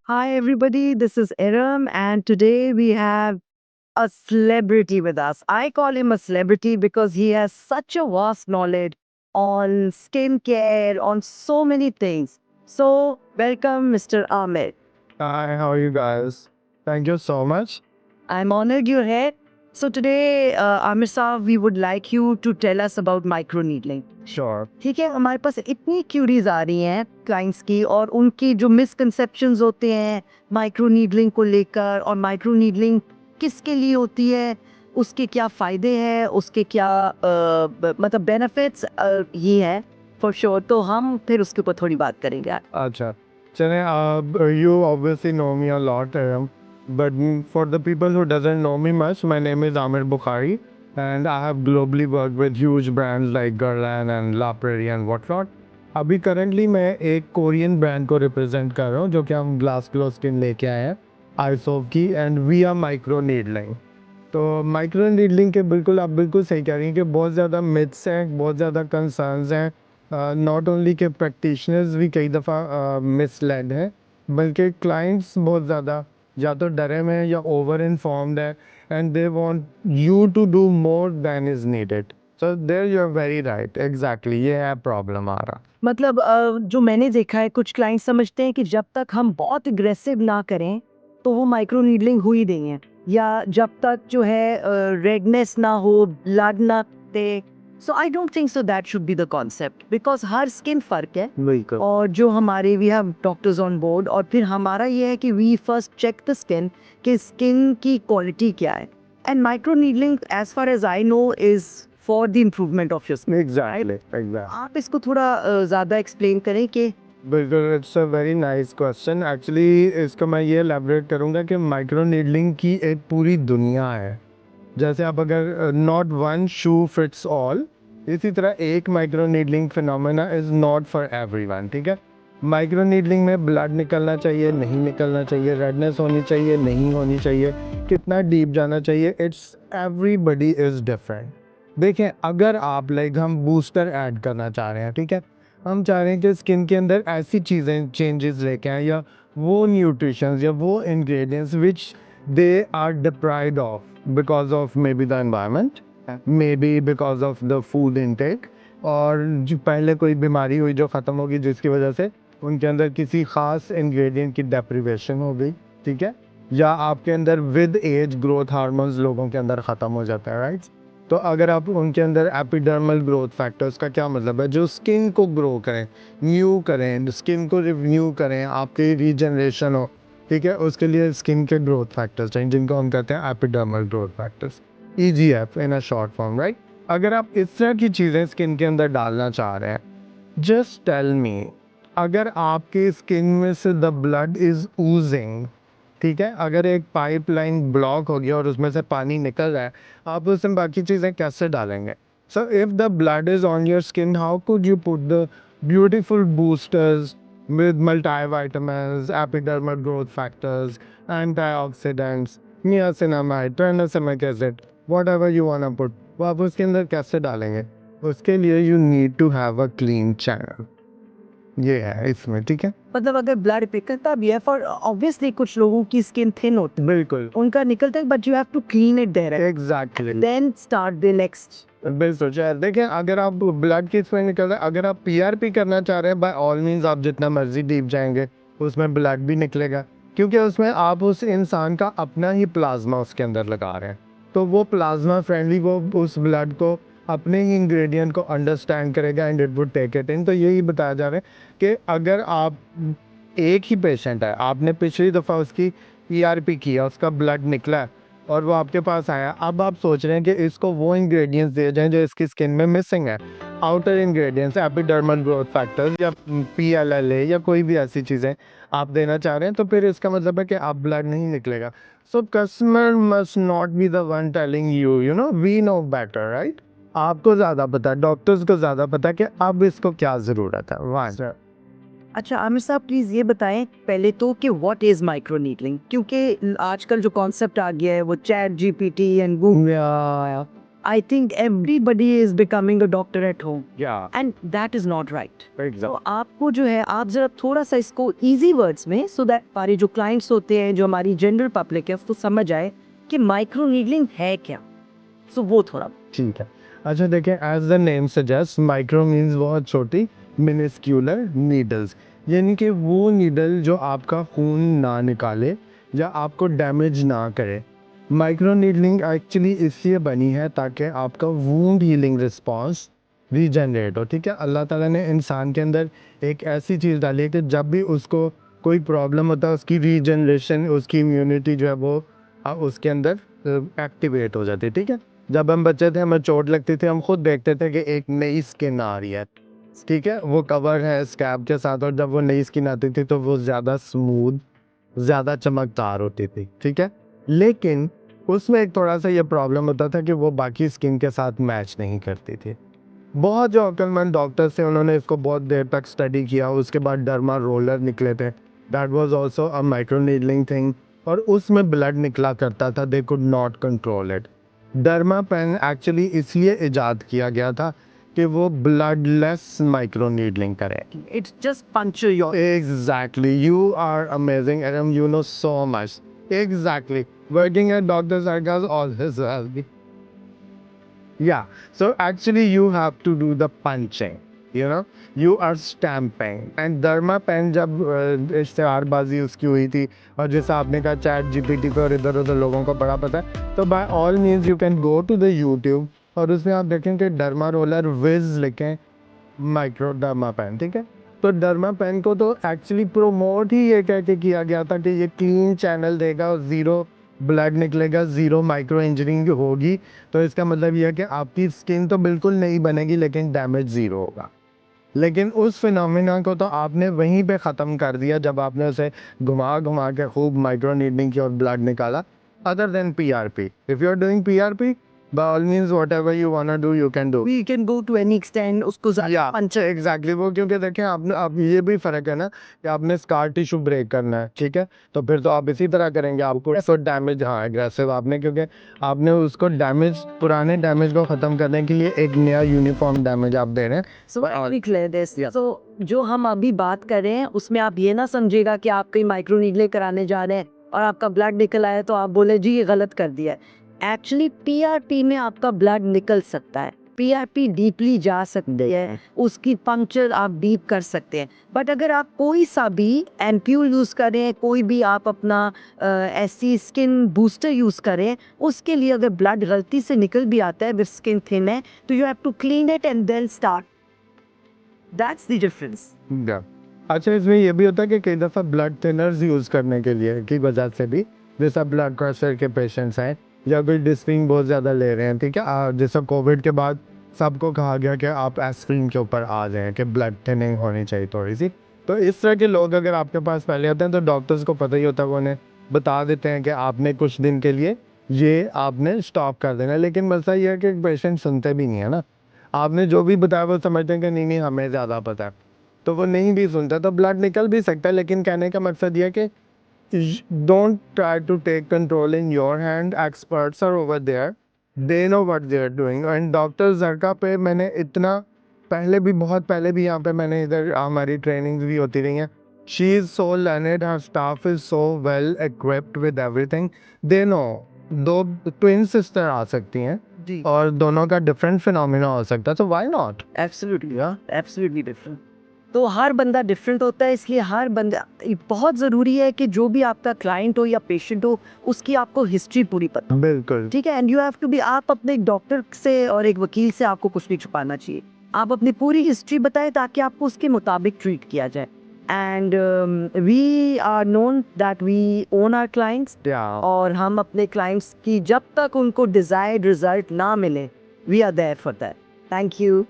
Hi, everybody. This is Iram, and today we have a celebrity with us. I call him a celebrity because he has such a vast knowledge on skincare, on so many things. So, welcome, Mr. Ahmed. Hi, how are you guys? Thank you so much. I'm honored you're here. So, today, Amir Saab, we would like you to tell us about microneedling. Sure. ठीक है, हमारे पास इतनी curies आ रही हैं clients की और उनकी जो मिसकंसेप्शंस होते हैं माइक्रो नीडलिंग को लेकर और माइक्रो नीडलिंग किसके लिए होती है, उसके क्या फ़ायदे हैं, उसके क्या मतलब बेनिफिट्स ये है फॉर श्योर। तो हम फिर उसके ऊपर थोड़ी बात करेंगे। Acha. Chane, you obviously know me a lot, but for the people who doesn't know me much, my name is Amir Bukhari, and I have globally worked with huge brands like Guerlain and La Prairie and whatnot. अभी currently मैं एक Korean brand को represent कर रहा हूँ जो कि हम ग्लास ग्लो स्किन लेके आए हैं आइसोप की and we are micro needling. तो माइक्रो नीडलिंग के बिल्कुल आप बिल्कुल सही कह रही हैं कि बहुत ज़्यादा मिथ्स हैं, बहुत ज़्यादा कंसर्न्स हैं। नॉट ओनली के प्रैक्टिशनर्स भी कई दफ़ा मिसलेड हैं, बल्कि क्लाइंट्स बहुत ज़्यादा या तो डरे हुए हैं या ओवर इन्फॉर्म्ड है and they want you to do more than is needed. So there you are very right, exactly ये है प्रॉब्लम आ रहा। मतलब जो मैंने देखा है कुछ क्लाइंट समझते हैं कि जब तक हम बहुत अग्रेसिव ना करें तो वो माइक्रो नीडलिंग हो ही नहीं है, या जब तक जो है रेडनेस ना हो, ब्लड ना दे। So I don't think so that should be the concept, because हर स्किन फर्क है। बिल्कुल। और जो हमारे we have doctors on board, और फिर हमारा ये है कि we first check the skin कि स्किन की क्वालिटी क्या है। And micro needling as far as I know is for the improvement of your skin. Exactly exactly. आप इसको थोड़ा ज़्यादा एक्सप्लेन करें कि बिल्कुल, it's a very nice question. Actually इसको मैं ये एलैबोरेट करूँगा कि माइक्रो नीडलिंग की एक पूरी दुनिया है। जैसे आप अगर not one shoe fits all, इसी तरह एक micro needling phenomena is not for everyone, ठीक है? माइक्रो नीडलिंग में ब्लड निकलना चाहिए, नहीं निकलना चाहिए, रेडनेस होनी चाहिए, नहीं होनी चाहिए, कितना डीप जाना चाहिए, इट्स एवरीबडी इज़ डिफरेंट। देखें, अगर आप लाइक हम बूस्टर ऐड करना चाह रहे हैं, ठीक है? हम चाह रहे हैं कि स्किन के अंदर ऐसी चीज़ें चेंजेस लेके आएँ या वो न्यूट्रिशंस या वो ingredients which they are deprived of because of may be the environment, may be because of the food intake, और जो पहले कोई बीमारी हुई जो ख़त्म होगी जिसकी वजह से उनके अंदर किसी ख़ास इंग्रेडिएंट की डेप्रिवेशन हो गई, ठीक है? या आपके अंदर विद एज ग्रोथ हार्मोन्स लोगों के अंदर ख़त्म हो जाता है, राइट? तो अगर आप उनके अंदर एपिडर्मल ग्रोथ फैक्टर्स का क्या मतलब है, जो स्किन को ग्रो करें, न्यू करें, स्किन को रिन्यू करें, आपकी रीजनरेशन हो, ठीक है? उसके लिए स्किन के ग्रोथ फैक्टर्स चाहिए जिनको हम कहते हैं epidermal growth factors, EGF in a short form, right? अगर आप इस तरह की चीज़ें स्किन के अंदर डालना चाह रहे हैं, जस्ट टेल मी, अगर आपके स्किन में से द ब्लड इज़ oozing, ठीक है? अगर एक पाइपलाइन ब्लॉक हो गया और उसमें से पानी निकल रहा है, आप उसमें बाकी चीज़ें कैसे डालेंगे? So if the blood is on your skin, how could you put the beautiful boosters with multivitamins, epidermal growth factors, antioxidants, niacinamide, tranexamic acid, whatever you wanna put, वो आप उसके अंदर कैसे डालेंगे? उसके लिए you need to have a clean channel. ये है इसमें, ठीक है? मतलब अगर ब्लड निकलता भी है, फॉर ऑब्वियसली कुछ लोगों की स्किन थिन होती है, बिल्कुल, उनका निकलता है, but you have to clean it direct, exactly. Then start the next. बिल्कुल, चाहे देखें, अगर आप ब्लड की इसमें निकल रहा है, अगर आप पीआरपी करना चाह रहे हैं, बाय ऑल मीन्स आप जितना मर्ज़ी डीप जाएँगे, उसमें ब्लड भी निकलेगा, क्योंकि उसमें आप उस इंसान का अपना ही प्लाज़्मा उसके अंदर लगा रहे हैं। तो वो प्लाज़्मा फ्रेंडली, वो उस ब्लड को अपने ही इंग्रेडिएंट को अंडरस्टैंड करेगा and it would take it in. तो यही बताया जा रहा है कि अगर आप एक ही पेशेंट है, आपने पिछली दफ़ा उसकी पीआरपी किया, उसका ब्लड निकला है और वो आपके पास आया, अब आप सोच रहे हैं कि इसको वो इंग्रेडिएंट्स दिए जाएँ जो इसकी स्किन में मिसिंग है। Outer ingredients, epidermal growth factors या पीएलएलए या कोई भी ऐसी चीज़ें आप देना चाह रहे हैं, तो फिर इसका मतलब है कि आप ब्लड नहीं निकलेगा। So customer must not be the one telling you, you know, we know better, right? आपको ज़्यादा पता है, डॉक्टर्स को ज़्यादा पता है कि अब इसको क्या ज़रूरत है। वन अच्छा आमिर साहब, प्लीज़ ये बताएं पहले तो कि व्हाट इज़ माइक्रो नीडलिंग, क्योंकि आजकल जो कॉन्सेप्ट आ गया है वो chat GPT and Google, I think everybody is becoming a doctor at home, Yeah, and that is not right. exactly. तो आपको जो है आप जरा थोड़ा सा इसको इजी वर्ड्स में सो दैट हमारे जो क्लाइंट्स होते हैं जो हमारी जनरल पब्लिक है उसको समझ आए कि माइक्रो नीडलिंग है क्या, सो वो थोड़ा ठीक है। अच्छा देखिए, as the name suggest, micro means बहुत छोटी, मिनिस्क्यूलर नीडल्स, यानी कि वो नीडल जो आपका खून ना निकाले या आपको डैमेज ना करे। माइक्रो नीडलिंग एक्चुअली इसलिए बनी है ताकि आपका वूंड हीलिंग रिस्पॉन्स रीजनरेट हो। ठीक है, अल्लाह ताला ने इंसान के अंदर एक ऐसी चीज़ डाली है कि जब भी उसको कोई प्रॉब्लम होता है उसकी रीजनरेशन, उसकी इम्यूनिटी जो है वो उसके अंदर एक्टिवेट हो जाती है। ठीक है, जब हम बच्चे थे हमें चोट लगती थी, हम खुद देखते थे कि एक नई स्किन आ रही है। ठीक है, वो कवर है स्कैब के साथ, और जब वो नई स्किन आती थी तो वो ज़्यादा स्मूथ, ज़्यादा चमकदार होती थी। ठीक है, लेकिन उसमें एक थोड़ा सा ये प्रॉब्लम होता था कि वो बाकी स्किन के साथ मैच नहीं करती थी। बहुत जो अक्लमंद डॉक्टर्स थे उन्होंने इसको बहुत देर तक स्टडी किया, उसके बाद डर्मा रोलर निकले थे, that was also a micro needling thing, और उसमें ब्लड निकला करता था, they could not control it. Derma pen actually इसलिए इजाद किया गया था कि वो ब्लडलेस माइक्रो नीडलिंग करे। It's just puncture your Exactly. You are amazing, Adam. You know so much. Exactly. Working at Dr. Sargas always well. Yeah. So actually, you have to do the punching. You know, you are stamping. And Dharma pen जब इश्तेहारबाजी उसकी हुई थी, और जैसा आपने कहा chat GPT पे और इधर उधर लोगों को बड़ा पता है, तो by all means you can go to the YouTube और उसमें आप देखें कि डर्मा रोलर विज लिखें माइक्रो डर्मा पेन। ठीक है, तो डर्मा पेन को तो एक्चुअली प्रोमोट ही ये कह के किया गया था कि ये क्लीन चैनल देगा और ज़ीरो ब्लड निकलेगा, ज़ीरो माइक्रो इंजरिंग होगी। तो इसका मतलब ये है कि आपकी स्किन तो बिल्कुल नहीं बनेगी लेकिन डैमेज ज़ीरो होगा। लेकिन उस फिनोमिना को तो आपने वहीं पे ख़त्म कर दिया जब आपने उसे घुमा घुमा के खूब माइक्रो नीडलिंग की और ब्लड निकाला। Other than PRP, if you are doing PRP, by all means whatever you want to do you can do. We can go to any extend उसको या पंचर एग्जैक्टली, वो क्योंकि देखें आपने, अब ये भी फ़र्क है ना कि आपने स्कार टिश्यू ब्रेक करना है। ठीक है, तो फिर तो आप इसी तरह करेंगे, आपको तो डैमेज, हाँ एग्रेसिव आपने, क्योंकि आपने उसको डैमेज, पुराने डैमेज को ख़त्म करने के लिए एक नया यूनिफॉर्म डैमेज आप दे रहे हैं। So we clear this. Yeah. So जो हम अभी बात कर रहे हैं उसमें आप ये ना समझिएगा कि आप कहीं माइक्रो नीडलिंग कराने जा रहे हैं और आपका ब्लड निकल आया तो आप बोले जी ये गलत कर दिया है। एक्चुअली पीआरपी में आपका ब्लड निकल सकता है, पीआरपी डीपली जा सकती है, उसकी पंक्चर आप डीप कर सकते हैं। बट अगर आप कोई सा भी एम्प्यूल यूज़ करें, कोई भी आप अपना ऐसी स्किन बूस्टर यूज़ करें, उसके लिए अगर ब्लड गलती से निकल भी आता है, विद स्किन थिन है, तो you have to clean it and then start. That's the difference. या अच्छा, इसमें ये भी होता है कि कई दफ़ा ब्लड थिनर्स यूज़ करने के लिए की वजह से भी, जैसा ब्लड प्रेशर के पेशेंट्स हैं या फिर डिस्पिन बहुत ज़्यादा ले रहे हैं। ठीक है, जैसा कोविड के बाद सबको कहा गया कि आप एस्पिरिन के ऊपर आ जाएं कि ब्लड थिनिंग होनी चाहिए थोड़ी सी, तो इस तरह के लोग अगर आपके पास पहले आते हैं तो डॉक्टर्स को पता ही होता है, वो उन्हें बता देते हैं कि आपने कुछ दिन के लिए ये आपने स्टॉप कर देना है। लेकिन मसला ये है कि पेशेंट सुनते भी नहीं है ना, आपने जो भी बताया वो समझते हैं कि नहीं नहीं हमें ज़्यादा पता है, तो वो नहीं भी सुनता, तो ब्लड निकल भी सकता है। लेकिन कहने का मकसद ये है कि don't try to take control in your hand, experts are over there, they know what they are doing। and doctor जरका पे मैंने इतना पहले भी, बहुत पहले भी यहाँ पे मैंने इधर हमारी ट्रेनिंग्स भी होती रही हैं, she is so learned, her staff is so well equipped with everything, they know. दो ट्विन सिस्टर आ सकती हैं जी, और दोनों का डिफरेंट फिनोमिना हो सकता है, तो why not. Absolutely, absolutely different. तो हर बंदा डिफरेंट होता है, इसलिए हर बंदा, बहुत ज़रूरी है कि जो भी आपका क्लाइंट हो या पेशेंट हो उसकी आपको हिस्ट्री पूरी पता हो। बिल्कुल। ठीक है, and you have to be, आप अपने एक डॉक्टर से और एक वकील से आपको कुछ नहीं छुपाना चाहिए, आप अपनी पूरी हिस्ट्री बताएं ताकि आपको उसके मुताबिक ट्रीट किया जाए। And we are known that we own are clients, या और हम अपने क्लाइंट्स की जब तक उनको डिजायर्ड रिजल्ट ना मिले, we are there for that. Thank you.